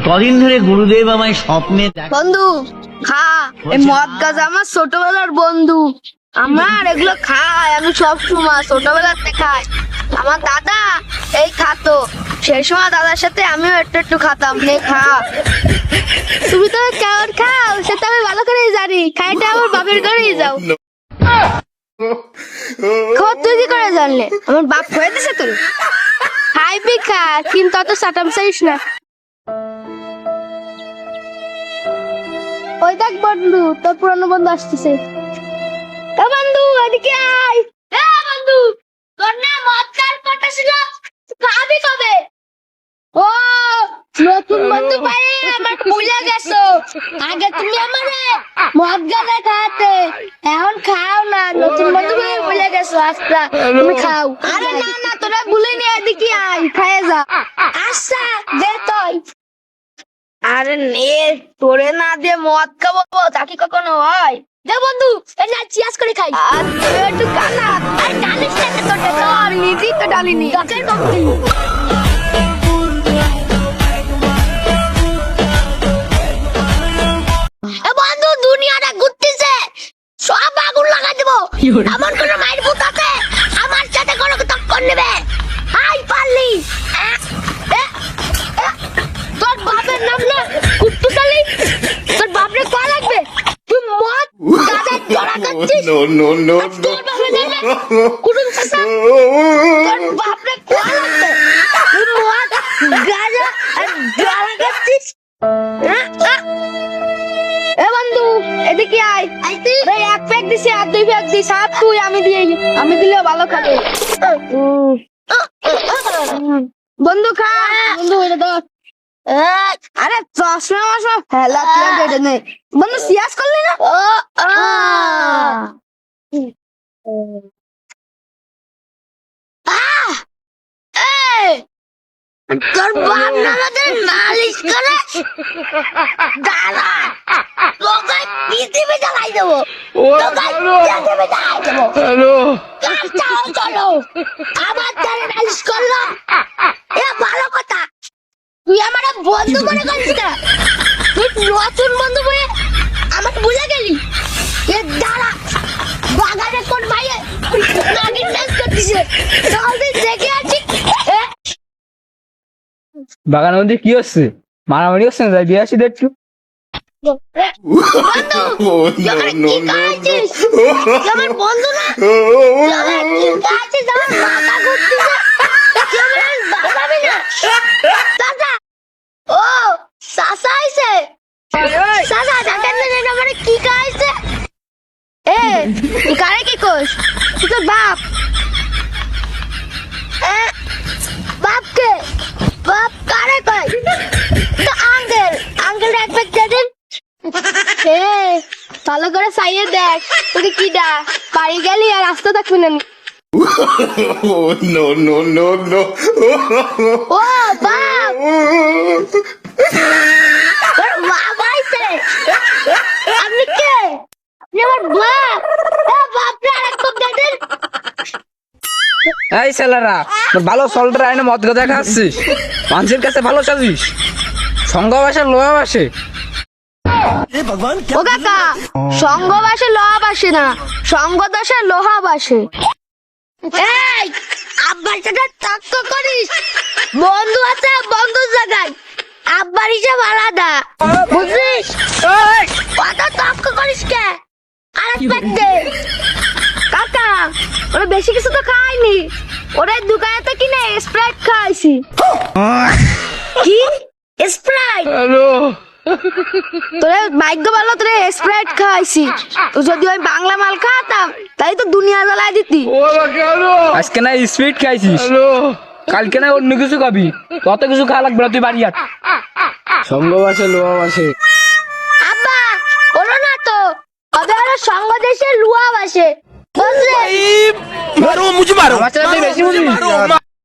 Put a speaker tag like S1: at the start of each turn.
S1: কদিন ধরে গুরুদেব আমায় স্বপ্নে
S2: বন্ধু খা, এই মদ গাঁজা আমার ছোটবেলার বন্ধু। আমার এগুলো খাই, আমি সব সময় ছোটবেলাতে খাই। আমার দাদা এই খাতো, সেই সময় দাদার সাথে আমিও একটু একটু খাতাম। নে খা। তুমি তো কেমন খাও সেটা আমি ভালো করেই জানি। খাইটা আমার বাপের ঘরেই যাও। খোদ তুই কি করে জানলে? আমার বাপ করে দিছে তুই। খাইবি খা, কিন্তু অত সাটাম চাইস না। ওই দেখ বন্ধু, তোর পুরানো বন্ধু আসতেছে। এ বন্ধু এদিকে আয়। এ বন্ধু, তোর না মদ খাওয়ার কথা ছিল, খাবি কবে? ও নতুন বন্ধু পায়ে আমার ভুলে গেছো। আগে তুমি আমারে মদ গাঁজা খাওয়াতে, এখন খাও না। নতুন বন্ধু পায়ে ভুলে গেছো। আচ্ছা তুমি খাও। আরে না না, তোরা ভুলিনি, এদিকে আয়, খাইয়ে যা। আচ্ছা দে তুই। আরে নে, তোরে না দিয়ে মদ খাবো তা কি কখনো হয়? দে বন্ধু, এই না চিয়াস করে খাই। আর তুই একটু কানা, আর কানিস না তোটা তো আমি নিজেই তো ডালিনি। গাছের কমতি। এ বন্ধু, দুনিয়াটা ঘুরতেছে, সব আগুন লাগাই দেবো। এমন কোন মায়ের ভূত আছে আমার সাথে কোনো টক্কর নেবে? আই পারলি? তোর বাপের নাম না কুত্তুশালী? তোর বাপরে কয়া লাগবে? তুই মদ গাঁজা জড়া করছিস? তোর বাপের নাম না কুটুম চাচা? তোর বাপরে কয়া লাগবে? তুই মদ গাঁজা জড়া করছিস? এ বন্ধু এদিকে আয়। এক প্যাক দিছি আর দুই প্যাক দিস। আর তুই আমি দিলে ভালো খাবে। বন্ধু খা। বন্ধু এটা ধর। আরে চশমা মশমা ফেলা কেটে নে। বন্ধু সিয়াস করলি না? তোর বাপ আমাদের নালিশ করে দাঁড়া, তোকে পৃথিবী জ্বালাই দেবো। চলো আমার দ্বারা নালিশ করলো, এ ভালো কথা। তুই আমার বন্ধু মনে করছিস না? তুই নতুন বন্ধু বলে আমার ভুলে গেলি? এ দাঁড়া, বাগানে কোন ভাইয়ে নাগিন ডান্স করতেছে, জলদি দেখে আছি।
S3: বাগানের মধ্যে কি হচ্ছে? মারামারি হচ্ছে না? যাই বিয়ে আসি দেখছু।
S2: আমার বন্ধু না, আমার মাথা ঘুরতেছে। ও চাচা আইছে। চাচা দেখেন না মানে কি খাইছে? এ কারে কি কোস? তোর বাপ। বাপকে বাপ কারে কই? তো আঙ্কেল এক প্যাক দে দেন। এ ভালো করে চাইয়ে দেখ তোকে কি ডা বাড়ি গেলি আর রাস্তা থাকবি না। ও বাপ, তোর বাপ আইছে। আপনি কে? আপনি আমার বাপ। বাপরে আরেক কাপ দে দেন।
S3: এই ছেলেরা, ভালো সল্টার আইনে মদ গাঁজা খাচ্ছিস, মানুষের কাছে ভালো সাজিস, সঙ্গ বাসে লোহা বাসে।
S2: ও কাকা, সঙ্গ বাসে লোহা বাসে না, সঙ্গ দোষে লোহা বাসে। এই আব্বার সাথে তর্ক করিস? বন্ধু আছে বন্ধুর জায়গায়, আব্বার হিসাব আলাদা, বুঝলিস? কত তর্ক করিস কে? আরেক প্যাক দে। কাকা ওরা বেশি কিছু তো খায়নি, ওরা দোকানে কিনে স্প্রাইট খাইছি। কি স্প্রাইট? তোরে ভাগ্য ভালো, তোরে স্প্রাইট খাইছি। তো যদি ওই বাংলা মাল খাতাম তাই তো দুনিয়া জ্বালাই দিতি।
S3: আজকে না স্পিড খাইছিস, কালকে না অন্য কিছু খাবি। কত কিছু খাওয়া লাগবে না, তুই বাড়ি আট। সঙ্গ বাসে লোহা বাসে।
S2: আব্বা ওরা না তো, তবে ওরা সঙ্গ দেশে লুয়া বাসে, বুঝলে?
S3: আমার সাথে বেশি বুঝিস।